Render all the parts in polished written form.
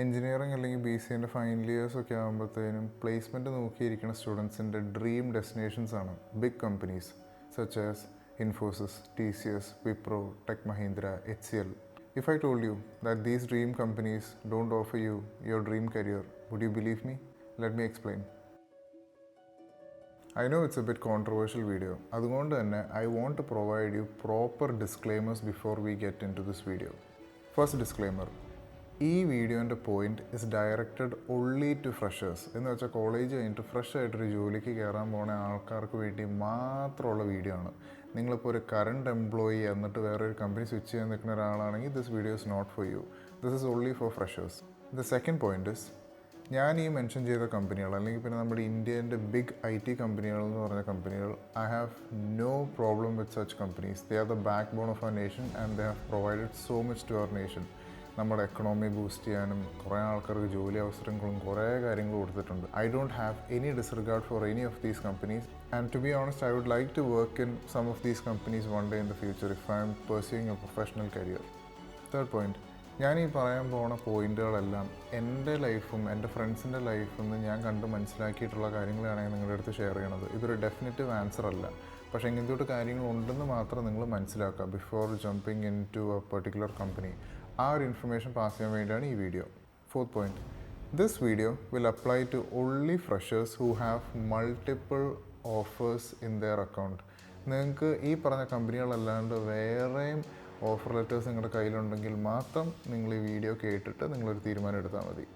Engineering അല്ലെങ്കിൽ BCA final ഇയേഴ്സൊക്കെ ആകുമ്പോഴത്തേനും പ്ലേസ്മെൻറ്റ് നോക്കിയിരിക്കുന്ന സ്റ്റുഡൻസിൻ്റെ ഡ്രീം ഡെസ്റ്റിനേഷൻസ് ആണ് big companies such as Infosys, TCS, Wipro, Tech Mahindra, HCL. If I told you that these dream companies don't offer you your dream career, would you believe me? Let me explain. I know it's a bit controversial video. അതുകൊണ്ട് തന്നെ I want to provide you proper disclaimers before we get into this video. First disclaimer. ഈ വീഡിയോൻ്റെ point is directed only to freshers എന്ന് വെച്ചാൽ college കഴിഞ്ഞിട്ട് fresh ആയിട്ടൊരു ജോലിക്ക് കയറാൻ പോകുന്ന ആൾക്കാർക്ക് വേണ്ടി മാത്രമുള്ള വീഡിയോ ആണ്. നിങ്ങളിപ്പോൾ ഒരു കറണ്ട് എംപ്ലോയി എന്നിട്ട് വേറൊരു കമ്പനി സ്വിച്ച് ചെയ്യാൻ നിൽക്കുന്ന ഒരാളാണെങ്കിൽ this video is not for you. This is only for freshers. The second point is ഞാൻ ഈ മെൻഷൻ ചെയ്ത കമ്പനികൾ അല്ലെങ്കിൽ പിന്നെ നമ്മുടെ ഇന്ത്യൻ്റെ ബിഗ് IT കമ്പനികൾ എന്ന് പറഞ്ഞ കമ്പനികൾ I have no problem with such companies. They are the backbone of our nation and they have provided so much to our nation. നമ്മുടെ എക്കണോമി ബൂസ്റ്റ് ചെയ്യാനും കുറേ ആൾക്കാർക്ക് ജോലി അവസരങ്ങളും കുറേ കാര്യങ്ങൾ കൊടുത്തിട്ടുണ്ട്. I don't have any disregard for any of these companies and to be honest I would like to work in some of these companies one day in the future if I M pursuing A professional career. Third point, ഞാൻ ഈ പറയാൻ പോണ പോയിൻറ്റുകളെല്ലാം എൻ്റെ ലൈഫും എൻ്റെ ഫ്രണ്ട്സിൻ്റെ ലൈഫിൽ നിന്ന് ഞാൻ കണ്ട് മനസ്സിലാക്കിയിട്ടുള്ള കാര്യങ്ങളാണ് ഞാൻ നിങ്ങളുടെ അടുത്ത് ഷെയർ ചെയ്യണത്. ഇതൊരു ഡെഫിനറ്റീവ് ആൻസർ അല്ല. പക്ഷേ ഇങ്ങനത്തെ കാര്യങ്ങൾ ഉണ്ടെന്ന് മാത്രം നിങ്ങൾ മനസ്സിലാക്കുക before jumping into a particular company. ആ ഒരു ഇൻഫർമേഷൻ പാസ് ചെയ്യാൻ വേണ്ടിയാണ് ഈ video. Fourth point, this video will apply to only freshers who have multiple offers in their account. നിങ്ങൾക്ക് ഈ പറഞ്ഞ കമ്പനികളല്ലാണ്ട് വേറെയും ഓഫർ ലെറ്റേഴ്സ് നിങ്ങളുടെ കയ്യിലുണ്ടെങ്കിൽ മാത്രം നിങ്ങൾ ഈ വീഡിയോ കേട്ടിട്ട് നിങ്ങളൊരു തീരുമാനം എടുത്താൽ മതി.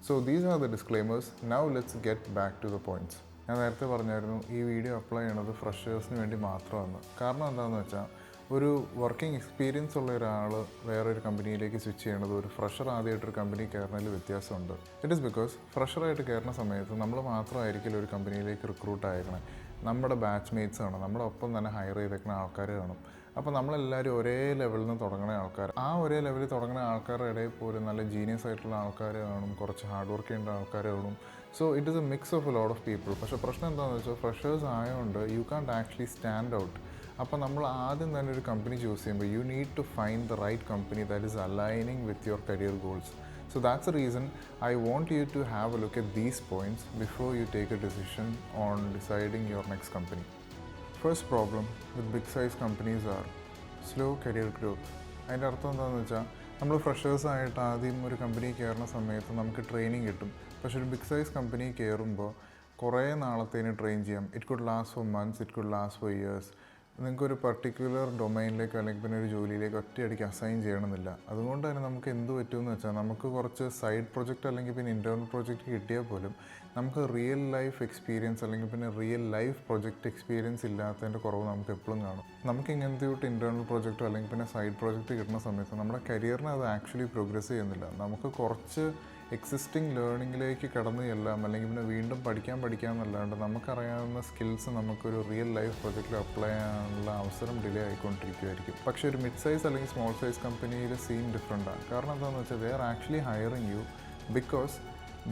So these are the disclaimers. Now let's get back to the points. ഞാൻ നേരത്തെ പറഞ്ഞായിരുന്നു ഈ വീഡിയോ അപ്ലൈ ചെയ്യണത് ഫ്രഷേഴ്സിന് വേണ്ടി മാത്രമാണ്. കാരണം എന്താണെന്ന് വെച്ചാൽ ഒരു വർക്കിംഗ് എക്സ്പീരിയൻസ് ഉള്ള ഒരാൾ വേറൊരു കമ്പനിയിലേക്ക് സ്വിച്ച് ചെയ്യണത് ഒരു ഫ്രഷർ ആദ്യമായിട്ടൊരു കമ്പനി കയറുന്നതിൽ വ്യത്യാസമുണ്ട്. ഇറ്റ് ഈസ് ബിക്കോസ് ഫ്രഷറായിട്ട് കയറുന്ന സമയത്ത് നമ്മൾ മാത്രമായിരിക്കില്ല ഒരു കമ്പനിയിലേക്ക് റിക്രൂട്ട് ആയിരിക്കണം. നമ്മുടെ ബാച്ച് മേറ്റ്സ് കാണും, നമ്മുടെ ഒപ്പം തന്നെ ഹയർ ചെയ്തേക്കുന്ന ആൾക്കാർ കാണും. അപ്പോൾ നമ്മളെല്ലാവരും ഒരേ ലെവലിൽ നിന്ന് തുടങ്ങുന്ന ആൾക്കാർ. ആ ഒരേ ലെവലിൽ തുടങ്ങുന്ന ആൾക്കാരുടെ ഇടയിൽ പോലും നല്ല ജീനിയസ് ആയിട്ടുള്ള ആൾക്കാർ കാണും, കുറച്ച് ഹാർഡ് വർക്ക് ചെയ്യേണ്ട ആൾക്കാർ കാണും. So it is a mix of a lot of people. പക്ഷേ പ്രശ്നം എന്താണെന്ന് വെച്ചാൽ ഫ്രഷേഴ്സ് ആയതുകൊണ്ട് you can't actually stand out. അപ്പോൾ നമ്മൾ ആദ്യം തന്നെ ഒരു കമ്പനി ചൂസ് ചെയ്യുമ്പോൾ you need to find the right company that is aligning with your career goals. So that's the reason I want you to have a look at these points before you take a decision on deciding your next company. First problem with big size companies are slow career growth. അതിൻ്റെ അർത്ഥം എന്താണെന്ന് വെച്ചാൽ നമ്മൾ ഫ്രഷേഴ്സായിട്ട് ആദ്യം ഒരു company കയറുന്ന സമയത്ത് നമുക്ക് ട്രെയിനിങ് കിട്ടും. പക്ഷേ ഒരു ബിഗ് സൈസ് കമ്പനി കയറുമ്പോൾ കുറേ നാളത്തേന് ട്രെയിൻ ചെയ്യാം. It could last for months, it could last for years. നിങ്ങൾക്കൊരു പർട്ടിക്കുലർ ഡൊമൈനിലേക്ക് അല്ലെങ്കിൽ പിന്നെ ഒരു ജോലിയിലേക്ക് ഒറ്റയടിക്ക് അസൈൻ ചെയ്യണമെന്നില്ല. അതുകൊണ്ട് തന്നെ നമുക്ക് എന്ത് പറ്റുമെന്ന് വെച്ചാൽ നമുക്ക് കുറച്ച് സൈഡ് പ്രൊജക്റ്റ് അല്ലെങ്കിൽ പിന്നെ ഇൻറ്റേർണൽ പ്രൊജക്റ്റ് കിട്ടിയാൽ പോലും നമുക്ക് റിയൽ ലൈഫ് എക്സ്പീരിയൻസ് അല്ലെങ്കിൽ പിന്നെ റിയൽ ലൈഫ് പ്രൊജക്റ്റ് എക്സ്പീരിയൻസ് ഇല്ലാത്തതിൻ്റെ കുറവ് നമുക്ക് എപ്പോഴും കാണും. നമുക്ക് ഇങ്ങനത്തെ ഒരു ഇൻറ്റേർണൽ പ്രൊജക്റ്റോ അല്ലെങ്കിൽ പിന്നെ സൈഡ് പ്രൊജക്റ്റ് കിട്ടുന്ന സമയത്ത് നമ്മുടെ കരിയറിനെ അത് ആക്ച്വലി പ്രോഗ്രസ് ചെയ്യുന്നില്ല. നമുക്ക് കുറച്ച് എക്സിസ്റ്റിംഗ് ലേണിങ്ങിലേക്ക് കടന്നു ചെല്ലാം അല്ലെങ്കിൽ പിന്നെ വീണ്ടും പഠിക്കാമെന്നല്ലാണ്ട് നമുക്കറിയാവുന്ന സ്കിൽസ് നമുക്കൊരു റിയൽ ലൈഫ് പ്രൊജക്റ്റിൽ അപ്ലൈ ചെയ്യാനുള്ള അവസരം ഡിലേ ആയിക്കൊണ്ടിരിക്കുമായിരിക്കും. പക്ഷേ ഒരു മിഡ് സൈസ് അല്ലെങ്കിൽ സ്മോൾ സൈസ് കമ്പനിയിൽ സീൻ ഡിഫറെൻറ്റാണ്. കാരണം എന്താണെന്ന് വെച്ചാൽ they are actually hiring you because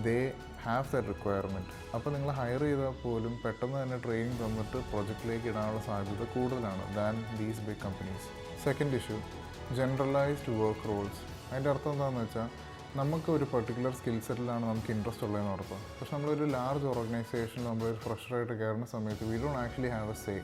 they have the requirement. അപ്പോൾ നിങ്ങൾ ഹയർ ചെയ്താൽ പോലും പെട്ടെന്ന് തന്നെ ട്രെയിനിങ് തന്നിട്ട് പ്രൊജക്റ്റിലേക്ക് ഇടാനുള്ള സാധ്യത കൂടുതലാണ് than these big companies. Second issue, generalised work roles. അതിൻ്റെ അർത്ഥം എന്താണെന്ന് വെച്ചാൽ നമുക്ക് ഒരു പെർട്ടിക്കുലർ സ്കിൽ സെറ്റിലാണ് നമുക്ക് ഇൻട്രസ്റ്റ് ഉള്ളതെന്ന് ഉറപ്പാണ്. പക്ഷെ നമ്മളൊരു ലാർജ് ഓർഗനൈസേഷനിൽ നമ്മളൊരു ഫ്രഷറായിട്ട് കയറുന്ന സമയത്ത് we don't actually have A say.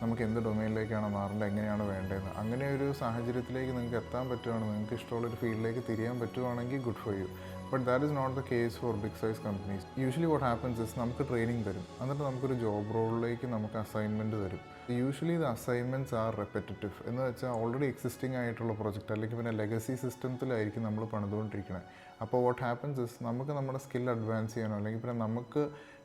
നമുക്ക് എന്ത് ഡൊമൈനിലേക്കാണ് മാറേണ്ടത്, എങ്ങനെയാണ് വേണ്ടതെന്ന്. അങ്ങനെ ഒരു സാഹചര്യത്തിലേക്ക് നിങ്ങൾക്ക് എത്താൻ പറ്റുവാണ്, നിങ്ങൾക്ക് ഇഷ്ടമുള്ളൊരു ഫീൽഡിലേക്ക് തിരിയാൻ പറ്റുവാണെങ്കിൽ good for you. But that is not the case for big size companies. Usually what happens is നമുക്ക് ട്രെയിനിങ് തരും, എന്നിട്ട് നമുക്കൊരു ജോബ് റോളിലേക്ക് നമുക്ക് അസൈൻമെൻറ്റ് തരും. Usually the assignments are repetitive. എന്ന് വെച്ചാൽ ഓൾറെഡി എക്സിസ്റ്റിംഗ് ആയിട്ടുള്ള പ്രൊജക്റ്റ് അല്ലെങ്കിൽ പിന്നെ ലെഗസി സിസ്റ്റത്തിലായിരിക്കും നമ്മൾ പണിതുകൊണ്ടിരിക്കുന്നത്. അപ്പോൾ വാട്ട് ഹാപ്പൻസ് ഇസ് നമുക്ക് നമ്മുടെ സ്കിൽ അഡ്വാൻസ് ചെയ്യാനോ അല്ലെങ്കിൽ പിന്നെ നമുക്ക്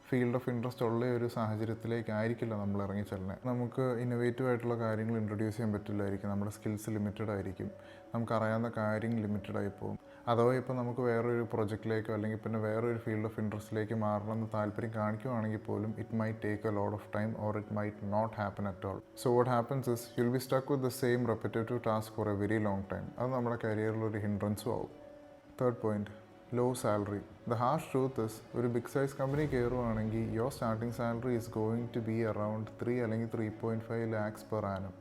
ഫീൽഡ് ഓഫ് ഇൻട്രസ്റ്റ് ഉള്ള ഒരു സാഹചര്യത്തിലേക്കായിരിക്കില്ല നമ്മൾ ഇറങ്ങിച്ചെല്ലുന്നത്. നമുക്ക് ഇന്നോവേറ്റീവ് ആയിട്ടുള്ള കാര്യങ്ങൾ ഇൻട്രൊഡ്യൂസ് ചെയ്യാൻ പറ്റില്ലായിരിക്കും. നമ്മുടെ സ്കിൽസ് ലിമിറ്റഡ് ആയിരിക്കും, നമുക്കറിയാവുന്ന കാര്യം ലിമിറ്റഡ് ആയി പോകും. അഥവാ ഇപ്പോൾ നമുക്ക് വേറൊരു പ്രൊജക്റ്റിലേക്കോ അല്ലെങ്കിൽ പിന്നെ വേറൊരു ഫീൽഡ് ഓഫ് ഇൻട്രസ്റ്റിലേക്ക് മാറണമെന്ന് താല്പര്യം കാണിക്കുകയാണെങ്കിൽ പോലും it might take a lot of time or it might not happen at all. So what happens is you will be stuck with the same repetitive task for a very long time. അത് നമ്മുടെ കരിയറിലൊരു ഹിൻഡ്രൻസും ആവും. Third point, low salary. The harsh truth is ഒരു big size company കയറുവാണെങ്കിൽ your starting salary is going to be around 3 അല്ലെങ്കിൽ 3.5 lakhs per annum.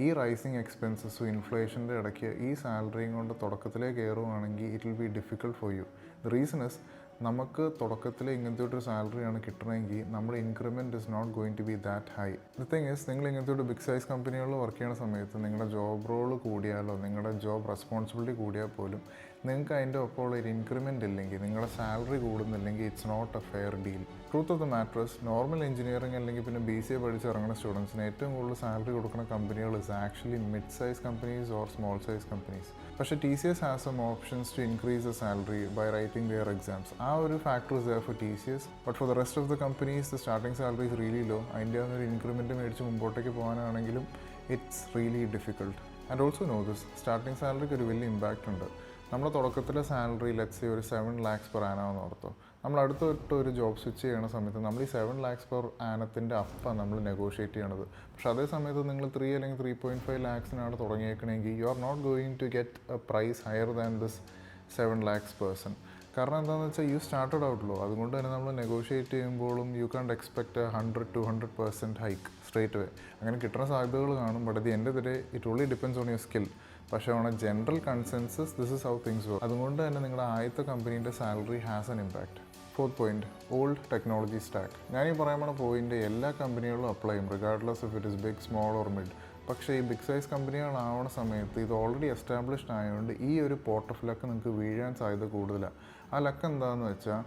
ഈ rising എക്സ്പെൻസസും ഇൻഫ്ലേഷൻ്റെ ഇടയ്ക്ക് ഈ സാലറിയും കൊണ്ട് തുടക്കത്തിലേ കയറുവാണെങ്കിൽ it will be difficult for you. The reason is നമുക്ക് തുടക്കത്തിൽ ഇങ്ങനത്തെ ഒരു സാലറിയാണ് കിട്ടണമെങ്കിൽ നമ്മുടെ increment is not going to be that high. The thing is നിങ്ങൾ ഇങ്ങനത്തെ ഒരു ബിഗ് സൈസ് കമ്പനികളിൽ വർക്ക് ചെയ്യുന്ന സമയത്ത് നിങ്ങളുടെ ജോബ് റോൾ കൂടിയാലോ നിങ്ങളുടെ ജോബ് റെസ്പോൺസിബിലിറ്റി കൂടിയാൽ പോലും നിങ്ങൾക്ക് അതിൻ്റെ ഒപ്പമുള്ള ഒരു ഇൻക്രിമെൻ്റ് ഇല്ലെങ്കിൽ നിങ്ങളുടെ സാലറി കൂടുന്നില്ലെങ്കിൽ it's not a fair deal. Truth of the matters normal engineering അല്ലെങ്കിൽ പിന്നെ BCA പഠിച്ച് ഇറങ്ങുന്ന സ്റ്റുഡൻസിന് ഏറ്റവും കൂടുതൽ സാലറി കൊടുക്കുന്ന കമ്പനികൾ is actually mid size companies or small size companies. പക്ഷേ TCS has some options to increase the salary by writing their exams. ആ ഒരു factor is there for TCS. But for the rest of the companies the starting salary is really low. അതിൻ്റെ ഒരു increment മേടിച്ച് മുമ്പോട്ടേക്ക് പോകാനാണെങ്കിലും it's really difficult. And also no this starting സാലറിക്ക് ഒരു വലിയ ഇമ്പാക്റ്റ് ഉണ്ട്. നമ്മുടെ തുടക്കത്തിലെ സാലറി ലെറ്റ്സ് സേ ഒരു 7 lakhs per annum ആണെന്ന് ഓർത്തോ. നമ്മൾ അടുത്ത ഒരു ജോബ് സ്വിച്ച് ചെയ്യുന്ന സമയത്ത് നമ്മൾ ഈ 7 lakhs per annum അപ്പം നമ്മൾ നെഗോഷിയേറ്റ് ചെയ്യണത്. പക്ഷേ അതേ സമയത്ത് നിങ്ങൾ 3 അല്ലെങ്കിൽ 3.5 lakhs തുടങ്ങിയേക്കണമെങ്കിൽ you are not going to get a price higher than this 7 lakhs person. കാരണം എന്താണെന്ന് വെച്ചാൽ യു സ്റ്റാർട്ടഡ് ഔട്ട് ലോ. അതുകൊണ്ട് തന്നെ നമ്മൾ നെഗോഷിയേറ്റ് ചെയ്യുമ്പോഴും യു കാണ്ട് എക്സ്പെക്ട് 100-200% ഹൈക്ക് സ്ട്രേറ്റ് വേ. അങ്ങനെ കിട്ടുന്ന സാധ്യതകൾ കാണും. But at the end of the day it only depends on your skill. പക്ഷേ on a general consensus this is how things work. അതുകൊണ്ട് തന്നെ നിങ്ങളുടെ ആദ്യത്തെ കമ്പനീൻ്റെ salary has an impact. Fourth point, old technology stack. ഞാനീ പറയാൻ പോണ point എല്ലാ കമ്പനികളിലും അപ്ലൈ ചെയ്യും, regardless if it is big, small or mid. പക്ഷേ ഈ ബിഗ് സൈസ് കമ്പനികളാവുന്ന സമയത്ത് ഇത് ഓൾറെഡി എസ്റ്റാബ്ലിഷ്ഡ് ആയതുകൊണ്ട് ഈ ഒരു പോർട്ട് ഓഫ് ലക്ക് നിങ്ങൾക്ക് വീഴാൻ സാധ്യത കൂടുതലാണ്. ആ ലക്ക് എന്താണെന്ന് വെച്ചാൽ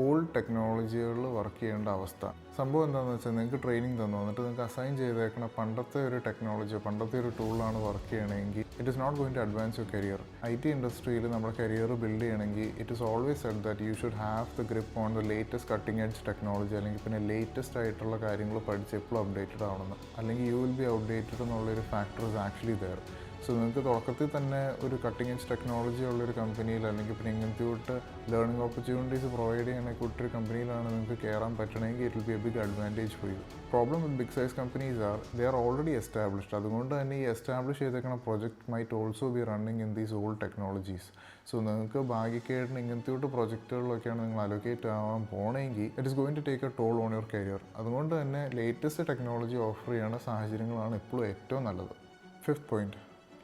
ഓൾഡ് ടെക്നോളജികളിൽ വർക്ക് ചെയ്യേണ്ട അവസ്ഥ. സംഭവം എന്താണെന്ന് വെച്ചാൽ നിങ്ങൾക്ക് ട്രെയിനിങ് തന്നു, എന്നിട്ട് നിങ്ങൾക്ക് അസൈൻ ചെയ്തേക്കണ പണ്ടത്തെ ഒരു ടെക്നോളജിയോ പണ്ടത്തെ ഒരു ടൂളാണ് വർക്ക് ചെയ്യണമെങ്കിൽ it is not going to advance your career. IT ഇൻഡസ്ട്രിയിൽ നമ്മുടെ കരിയർ ബിൽഡ് ചെയ്യണമെങ്കിൽ it is always said that you should have the grip on the latest cutting edge technology, അല്ലെങ്കിൽ പിന്നെ ലേറ്റസ്റ്റ് ആയിട്ടുള്ള കാര്യങ്ങൾ പഠിച്ച് എപ്പോഴും അപ്ഡേറ്റഡ് ആവണമെന്ന്. അല്ലെങ്കിൽ യു വിൽ ബി ഔട്ട്ഡേറ്റഡ് എന്നുള്ളൊരു factor is actually there. So നിങ്ങൾക്ക് തുടക്കത്തിൽ തന്നെ ഒരു കട്ടിംഗ് എഡ്ജ് ടെക്നോളജി ഉള്ളൊരു കമ്പനിയിൽ അല്ലെങ്കിൽ പിന്നെ ഇങ്ങനത്തെ തൊട്ട് ലേണിംഗ് ഓപ്പർച്യൂണിറ്റീസ് പ്രൊവൈഡ് ചെയ്യുന്ന കൂട്ടൊരു കമ്പനിയിലാണ് നിങ്ങൾക്ക് കയറാൻ പറ്റണമെങ്കിൽ it will be a big advantage for you. Problem with big size companies are they are already established. അതുകൊണ്ട് തന്നെ ഈ എസ്റ്റാബ്ലിഷ് ചെയ്തേക്കുന്ന project might also be running in these old technologies. So നിങ്ങൾക്ക് ഭാഗ്യക്കേടിന് ഇങ്ങനത്തെ തൊട്ട് പ്രൊജക്റ്റുകളിലൊക്കെയാണ് നിങ്ങൾ അലോക്കേറ്റ് ആവാൻ പോകണമെങ്കിൽ it is going to take a toll on your career. അതുകൊണ്ട് തന്നെ ലേറ്റസ്റ്റ് ടെക്നോളജി ഓഫർ ചെയ്യുന്ന സാഹചര്യങ്ങളാണ് എപ്പോഴും ഏറ്റവും നല്ലത്. Fifth point,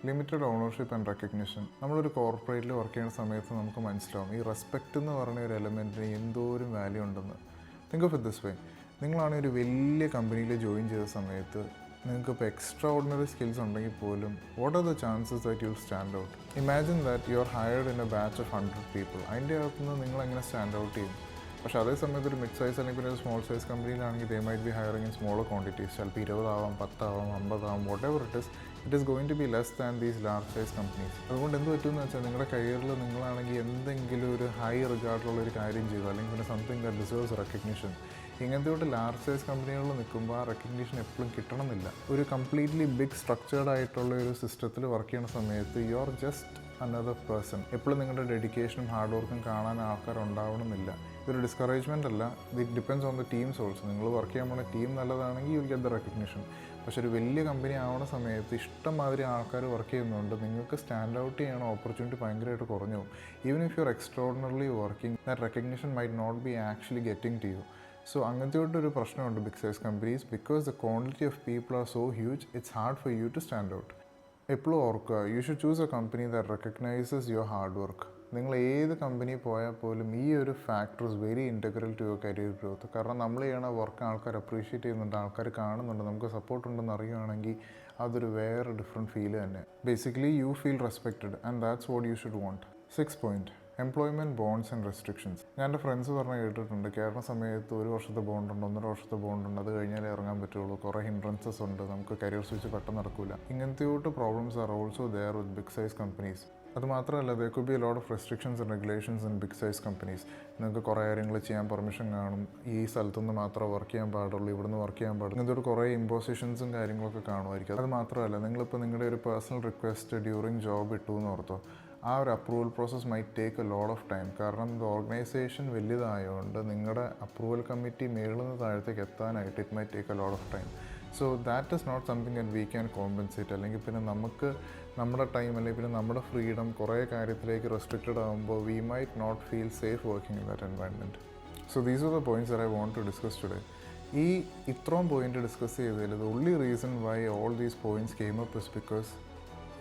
limited ownership and recognition. നമ്മളൊരു കോർപ്പറേറ്റിൽ വർക്ക് ചെയ്യുന്ന സമയത്ത് നമുക്ക് മനസ്സിലാവും ഈ റെസ്പെക്റ്റ് എന്ന് പറയുന്ന ഒരു എലമെൻറ്റിന് എന്തോരം വാല്യൂ ഉണ്ടെന്ന്. Think of it this way, നിങ്ങളാണെങ്കിൽ ഒരു വലിയ കമ്പനിയിൽ ജോയിൻ ചെയ്ത സമയത്ത് നിങ്ങൾക്ക് ഇപ്പോൾ എക്സ്ട്രാ ഓർഡിനറി സ്കിൽസ് ഉണ്ടെങ്കിൽ പോലും what are the chances that you will stand out? Imagine that you are hired in A batch of 100 people. അതിൻ്റെ അകത്തുനിന്ന് നിങ്ങൾ എങ്ങനെ സ്റ്റാൻഡ് ഔട്ട് ചെയ്യും? പക്ഷേ അതേ സമയത്ത് ഒരു മിഡ് സൈസ് അല്ലെങ്കിൽ ഒരു സ്മോൾ സൈസ് കമ്പനിയിലാണെങ്കിൽ they might be hiring in smaller quantities. ചിലപ്പോൾ 20 ആവാം, 10 ആവാം, 50 ആവാം, whatever it is going to be less than these large size companies. അതുകൊണ്ട് എന്ത് പറ്റുമെന്ന് വെച്ചാൽ നിങ്ങളുടെ കരിയറിൽ നിങ്ങളാണെങ്കിൽ എന്തെങ്കിലും ഒരു ഹൈ റിഗാർഡുള്ള ഒരു കാര്യം ചെയ്തു, അല്ലെങ്കിൽ പിന്നെ സംതിങ് ദാറ്റ് ഡിസേർവ്സ് റെക്കഗ്നിഷൻ. ഇങ്ങനത്തെ തൊട്ട് ലാർജ് സൈസ് കമ്പനികളിൽ നിൽക്കുമ്പോൾ ആ റെക്കഗ്നിഷൻ എപ്പോഴും കിട്ടണമെന്നില്ല. ഒരു കംപ്ലീറ്റ്ലി ബിഗ് സ്ട്രക്ചേർഡ് ആയിട്ടുള്ള ഒരു സിസ്റ്റത്തിൽ വർക്ക് ചെയ്യുന്ന സമയത്ത് you are just another person. എപ്പോഴും നിങ്ങളുടെ ഡെഡിക്കേഷനും ഹാർഡ് വർക്കും കാണാൻ ആൾക്കാരുണ്ടാവണമെന്നില്ല. ഇതൊരു ഡിസ്കറേജ്മെൻ്റ് അല്ല, it depends on the teams also. നിങ്ങൾ വർക്ക് ചെയ്യാൻ പോകുന്ന ടീം നല്ലതാണെങ്കിൽ you will get the recognition. പക്ഷേ ഒരു വലിയ കമ്പനി ആവുന്ന സമയത്ത് ഇഷ്ടംമാതിരി ആൾക്കാർ വർക്ക് ചെയ്യുന്നുണ്ട്, നിങ്ങൾക്ക് സ്റ്റാൻഡ് ഔട്ട് ചെയ്യണ ഓപ്പർച്യൂണിറ്റി ഭയങ്കരമായിട്ട് കുറഞ്ഞു പോകും. Even if you are extraordinarily working, that recognition might not be actually getting to you. So അങ്ങനത്തെ ഒരു പ്രശ്നമുണ്ട് big size companies. Because the quantity of people are so huge, it's hard for you to stand out. എപ്പോഴും ഓർക്കുക, you should choose a company that recognizes your hard work. നിങ്ങൾ ഏത് company പോയാൽ പോലും ഈ ഒരു factor is very integral to your career growth. കാരണം നമ്മൾ ചെയ്യണ വർക്ക് ആൾക്കാർ അപ്രീഷിയേറ്റ് ചെയ്യുന്നുണ്ട്, ആൾക്കാർ കാണുന്നുണ്ട്, നമുക്ക് സപ്പോർട്ട് ഉണ്ടെന്ന് അറിയുകയാണെങ്കിൽ അതൊരു വേറെ ഡിഫറെൻറ്റ് ഫീൽ തന്നെ. Basically you feel respected and that's what you should want. 6th point, employment bonds and restrictions. ഞാൻ എൻ്റെ ഫ്രണ്ട്സ് പറഞ്ഞ് കേട്ടിട്ടുണ്ട്, കയറുന്ന സമയത്ത് 1 വർഷത്തെ ബോണ്ടുണ്ട്, 1.5 വർഷത്തെ ബോണ്ടുണ്ട്, അത് കഴിഞ്ഞാലേ ഇറങ്ങാൻ പറ്റുള്ളൂ, കുറേ ഹിൻഡ്രൻസസ് ഉണ്ട്, നമുക്ക് കരിയർ സ്വിച്ച് പെട്ടെന്ന് നടക്കില്ല. ഇങ്ങനത്തെ problems are also there with big size companies. അത് മാത്രമല്ല, there could be a lot of restrictions and regulations in big size companies. നിങ്ങൾക്ക് കുറേ കാര്യങ്ങൾ ചെയ്യാൻ പെർമിഷൻ കാണും, ഈ സ്ഥലത്തുനിന്ന് മാത്രമേ വർക്ക് ചെയ്യാൻ പാടുള്ളൂ, ഇവിടുന്ന് വർക്ക് ചെയ്യാൻ പാടുള്ളൂ, ഇങ്ങനത്തെ കുറേ ഇമ്പോസിഷൻസും കാര്യങ്ങളൊക്കെ കാണുമായിരിക്കും. അത് മാത്രമല്ല, നിങ്ങളിപ്പോൾ നിങ്ങളുടെ ഒരു പേഴ്സണൽ റിക്വസ്റ്റ് ഡ്യൂറിങ് ജോബ് ഇട്ടു എന്ന് ഓർത്തോ, ആ ഒരു approval process might take a lot of time. കാരണം ഇത് ഓർഗനൈസേഷൻ വലുതായതുകൊണ്ട് നിങ്ങളുടെ അപ്രൂവൽ കമ്മിറ്റി മേളിൽ നിന്ന് താഴത്തേക്ക് എത്താനായിട്ട് it might take a lot of time. So that is not something that we can compensate. അല്ലെങ്കിൽ പിന്നെ നമുക്ക് നമ്മുടെ ടൈം അല്ലെങ്കിൽ പിന്നെ നമ്മുടെ ഫ്രീഡം കുറേ കാര്യത്തിലേക്ക് റെസ്ട്രിക്റ്റഡ് ആകുമ്പോൾ we might not feel safe working in that environment. So these are the points that I want to discuss today. ഈ ഇത്രയും പോയിന്റ് ഡിസ്കസ് ചെയ്തതിൽ the only reason why all these points came up is because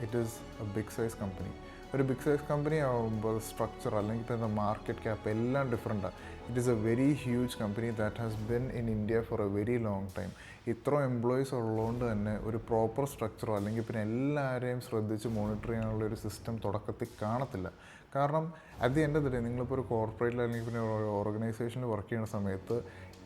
it is a big size company. ഒരു big size company ആകുമ്പോൾ structure അല്ലെങ്കിൽ പിന്നെ market cap എല്ലാം ഡിഫറെൻറ്റാണ്. It is a very huge company that has been in India four a very long time. ഇത്രയും employees ഉള്ളതുകൊണ്ട് തന്നെ ഒരു പ്രോപ്പർ സ്ട്രക്ചറോ അല്ലെങ്കിൽ പിന്നെ എല്ലാവരെയും ശ്രദ്ധിച്ച് മോണിറ്റർ ചെയ്യാനുള്ള ഒരു സിസ്റ്റം തുടക്കത്തിൽ കാണത്തില്ല. കാരണം at the end of the day നിങ്ങളിപ്പോൾ ഒരു കോർപ്പറേറ്റിൽ അല്ലെങ്കിൽ പിന്നെ ഒരു ഓർഗനൈസേഷനിൽ വർക്ക് ചെയ്യുന്ന സമയത്ത്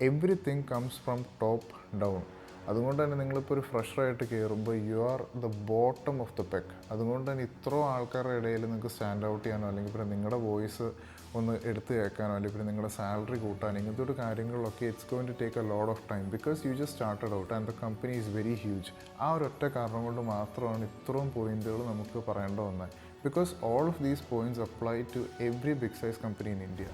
everything comes from top down. അതുകൊണ്ട് തന്നെ നിങ്ങളിപ്പോൾ ഒരു ഫ്രഷറായിട്ട് കയറുമ്പോൾ you are the bottom of the peck. അതുകൊണ്ട് തന്നെ ഇത്രയും ആൾക്കാരുടെ ഇടയിൽ നിങ്ങൾക്ക് സ്റ്റാൻഡ് ഔട്ട് ചെയ്യാനോ അല്ലെങ്കിൽ പിന്നെ നിങ്ങളുടെ വോയിസ് ഒന്ന് എടുത്ത് കേൾക്കാനോ അല്ലെങ്കിൽ പിന്നെ നിങ്ങളുടെ സാലറി കൂട്ടാനോ ഇങ്ങനത്തെ ഒരു കാര്യങ്ങളിലൊക്കെ it's going to take a lot of time because you just started out and the company is very huge. ആ ഒരു ഒറ്റ കാരണം കൊണ്ട് മാത്രമാണ് ഇത്രയും പോയിന്റുകൾ നമുക്ക് പറയേണ്ട വന്നത്. Because all of these points apply to every big size company in India.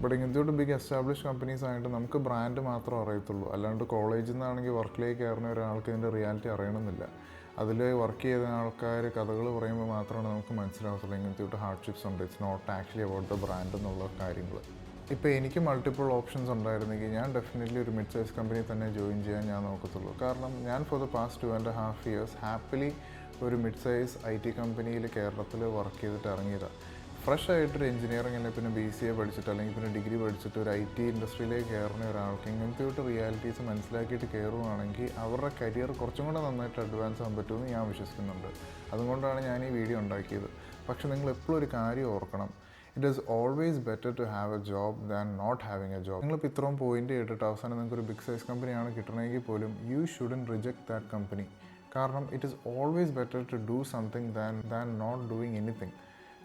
But ഇങ്ങനത്തെ ബിഗ് എസ്റ്റാബ്ലിഷ് കമ്പനീസ് ആയിട്ട് നമുക്ക് ബ്രാൻഡ് മാത്രം അറിയത്തുള്ളൂ. അല്ലാണ്ട് കോളേജിൽ നിന്നാണെങ്കിൽ വർക്കിലേക്ക് കയറുന്ന ഒരാൾക്ക് ഇതിൻ്റെ റിയാലിറ്റി അറിയണമെന്നില്ല. അതിൽ വർക്ക് ചെയ്ത ആൾക്കാർ കഥകൾ പറയുമ്പോൾ മാത്രമാണ് നമുക്ക് മനസ്സിലാകത്തുള്ളൂ ഇങ്ങനത്തെ ഹാർഡ്ഷിപ്സ് ഉണ്ട്. It's not actually about the brand എന്നുള്ള കാര്യങ്ങൾ. ഇപ്പോൾ എനിക്ക് മൾട്ടിപ്പിൾ ഓപ്ഷൻസ് ഉണ്ടായിരുന്നെങ്കിൽ ഞാൻ ഡെഫിനറ്റ്ലി ഒരു മിഡ് സൈസ് കമ്പനി തന്നെ ജോയിൻ ചെയ്യാൻ ഞാൻ നോക്കത്തുള്ളൂ. കാരണം ഞാൻ for the past 2.5 years happily ഒരു മിഡ് സൈസ് IT കമ്പനിയിൽ കേരളത്തിൽ വർക്ക് ചെയ്തിട്ട് ഇറങ്ങിയതാണ്. ഫ്രഷ് ആയിട്ടൊരു എഞ്ചിനീയറിംഗ് അല്ലെങ്കിൽ പിന്നെ BCA പഠിച്ചിട്ട് അല്ലെങ്കിൽ പിന്നെ ഡിഗ്രി പഠിച്ചിട്ട് ഒരു IT ഇൻഡസ്ട്രിയിലേക്ക് കയറുന്ന ഒരാൾക്ക് ഇങ്ങനത്തെ ഒരു റിയാലിറ്റീസ് മനസ്സിലാക്കിയിട്ട് കയറുവാണെങ്കിൽ അവരുടെ കരിയർ കുറച്ചും കൂടെ നന്നായിട്ട് അഡ്വാൻസ് ആകാൻ പറ്റുമെന്ന് ഞാൻ വിശ്വസിക്കുന്നുണ്ട്. അതുകൊണ്ടാണ് ഞാൻ ഈ വീഡിയോ ഉണ്ടാക്കിയത്. പക്ഷെ നിങ്ങൾ എപ്പോഴും ഒരു കാര്യം ഓർക്കണം, it is always better to have a job than not having a job. നിങ്ങളിപ്പോൾ ഇത്രയും പോയിന്റ് കേട്ടിട്ട് അവസാനം നിങ്ങൾക്കൊരു ബിഗ് സൈസ് കമ്പനിയാണ് കിട്ടണമെങ്കിൽ പോലും you shouldn't reject that company. കാരണം it is always better to do something than not doing anything.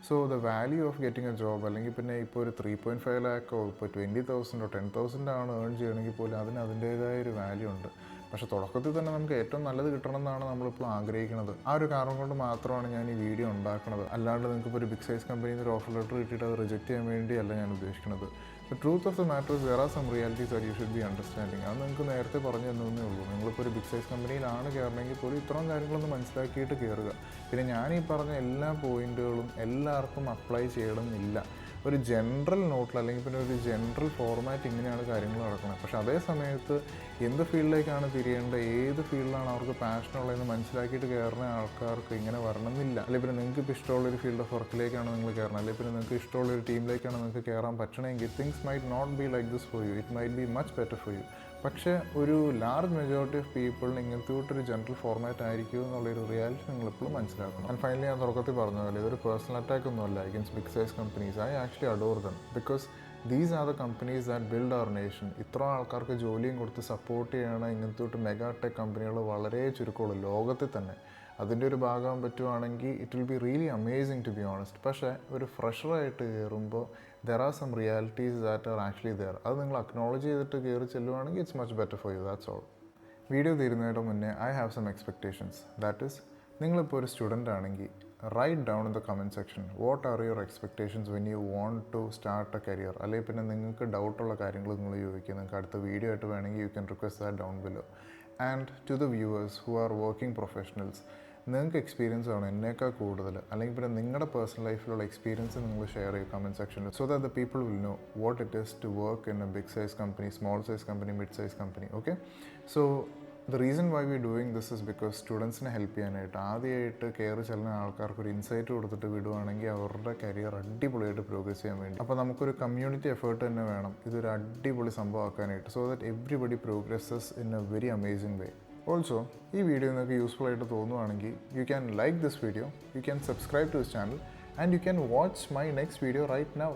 So the value of getting a job അല്ലെങ്കിൽ പിന്നെ ഇപ്പോൾ ഒരു 3.5 lakh ഇപ്പോൾ 20,000 10,000 ആണ് ഏൺ ചെയ്യണമെങ്കിൽ പോലും അതിന് അതിൻ്റേതായ ഒരു വാല്യൂ ഉണ്ട്. പക്ഷേ തുടക്കത്തിൽ തന്നെ നമുക്ക് ഏറ്റവും നല്ലത് കിട്ടണം എന്നാണ് നമ്മളിപ്പോൾ ആഗ്രഹിക്കുന്നത്. ആ ഒരു കാരണം കൊണ്ട് മാത്രമാണ് ഞാൻ ഈ വീഡിയോ ഉണ്ടാക്കുന്നത്. അല്ലാണ്ട് നിങ്ങൾക്കിപ്പോൾ ഒരു ബിഗ് സൈസ് കമ്പനിയിൽ ഒരു ഓഫർ ലെറ്റർ കിട്ടിയിട്ട് അത് റിജക്റ്റ് ചെയ്യാൻ വേണ്ടിയല്ല ഞാൻ ഉദ്ദേശിക്കുന്നത്. The truth of the matter there are some realities that you should be understanding. അത് നിങ്ങൾക്ക് നേരത്തെ പറഞ്ഞു തന്നേ ഉള്ളൂ. നിങ്ങളിപ്പോൾ ഒരു ബിഗ് സൈസ് കമ്പനിയിലാണ് കയറണമെങ്കിൽ പോലും ഇത്രയും കാര്യങ്ങളൊന്ന് മനസ്സിലാക്കിയിട്ട് കയറുക. പിന്നെ ഞാൻ ഈ പറഞ്ഞ എല്ലാ പോയിന്റുകളും എല്ലാവർക്കും അപ്ലൈ ചെയ്യണമെന്നില്ല. ഒരു ജനറൽ നോട്ടിൽ അല്ലെങ്കിൽ പിന്നെ ഒരു ജനറൽ ഫോർമാറ്റ് ഇങ്ങനെയാണ് കാര്യങ്ങൾ നടക്കുന്നത്. പക്ഷേ അതേ സമയത്ത് എന്ത് ഫീൽഡിലേക്കാണ് തിരിയേണ്ടത്, ഏത് ഫീൽഡിലാണ് അവർക്ക് പാഷനുള്ളതെന്ന് മനസ്സിലാക്കിയിട്ട് കയറുന്ന ആൾക്കാർക്ക് ഇങ്ങനെ വരണമെന്നില്ല. അല്ലെങ്കിൽ പിന്നെ നിങ്ങൾക്ക് ഇപ്പോൾ ഇഷ്ടമുള്ളൊരു ഫീൽഡ് ഓഫ് വർക്കിലേക്കാണ് നിങ്ങൾ കയറണം, അല്ലെങ്കിൽ പിന്നെ നിങ്ങൾക്ക് ഇഷ്ടമുള്ളൊരു ടീമിലേക്കാണ് നിങ്ങൾക്ക് കയറാൻ പറ്റണമെങ്കിൽ things might not be like this for you, it might be much better for you. പക്ഷേ ഒരു ലാർജ് മെജോറിറ്റി ഓഫ് പീപ്പിളിന് ഇങ്ങനത്തെ ഒരു ജനറൽ ഫോർമാറ്റ് ആയിരിക്കും എന്നുള്ളൊരു റിയാലിറ്റി നിങ്ങളെപ്പോഴും മനസ്സിലാക്കണം. ആൻഡ് ഫൈനലി ഞാൻ തുടക്കത്തിൽ പറഞ്ഞ പോലെ ഇതൊരു പേഴ്സണൽ അറ്റാക്ക് ഒന്നുമല്ല against big size companies. I actually adore them because these are the companies that build our nation. ഇത്ര ആൾക്കാർക്ക് ജോലിയും കൊടുത്ത് സപ്പോർട്ട് ചെയ്യണ ഇങ്ങനത്തെ മെഗാ ടെക് കമ്പനികൾ വളരെ ചുരുക്കമുള്ളൂ ലോകത്തിൽ തന്നെ. അതിൻ്റെ ഒരു ഭാഗമാകാൻ പറ്റുവാണെങ്കിൽ it will be really amazing to be honest. പക്ഷേ ഒരു ഫ്രഷറായിട്ട് കയറുമ്പോൾ there are some realities that are actually there. അത് നിങ്ങൾ അക്നോളജ് ചെയ്തിട്ട് കയറി ചെല്ലുവാണെങ്കിൽ it's much better for you. That's all. Video തീരുന്നതിന് മുന്നേ I have some expectations. That is, നിങ്ങളിപ്പോൾ ഒരു സ്റ്റുഡൻ്റ് ആണെങ്കിൽ write down in the comment section what are your expectations when you want to start a career. അല്ലെങ്കിൽ പിന്നെ നിങ്ങൾക്ക് ഡൗട്ടുള്ള കാര്യങ്ങൾ നിങ്ങൾ ചോദിക്കുക. നിങ്ങൾക്ക് അടുത്ത വീഡിയോ ആയിട്ട് വേണമെങ്കിൽ you can request that down below. And to the viewers who are working professionals, നിങ്ങൾക്ക് എക്സ്പീരിയൻസ് ആണോ എന്നേക്കാൾ കൂടുതൽ, അല്ലെങ്കിൽ പിന്നെ നിങ്ങളുടെ പേഴ്സണൽ ലൈഫിലുള്ള എക്സ്പീരിയൻസ് നിങ്ങൾ ഷെയർ ചെയ്യും കമൻറ്റ് സെക്ഷനിൽ. So that the people will know what it is to work in a big size company, small size company, mid size company. Okay, so the reason why we doing this is because സ്റ്റുഡൻസിനെ help ചെയ്യാനായിട്ട് ആദ്യമായിട്ട് കയറി ചെല്ലുന്ന ആൾക്കാർക്ക് ഒരു insight കൊടുത്തിട്ട് വിടുവാണെങ്കിൽ അവരുടെ career അടിപൊളിയായിട്ട് പ്രോഗ്രസ് ചെയ്യാൻ വേണ്ടി. അപ്പോൾ നമുക്കൊരു കമ്മ്യൂണിറ്റി എഫേർട്ട് തന്നെ വേണം ഇതൊരു അടിപൊളി സംഭവമാക്കാനായിട്ട്. So that everybody progresses in a very amazing way. Also ഈ വീഡിയോ നിങ്ങൾക്ക് യൂസ്ഫുൾ ആയിട്ട് തോന്നുവാണെങ്കിൽ you can like this video, you can subscribe to this channel, and you can watch my next video right now.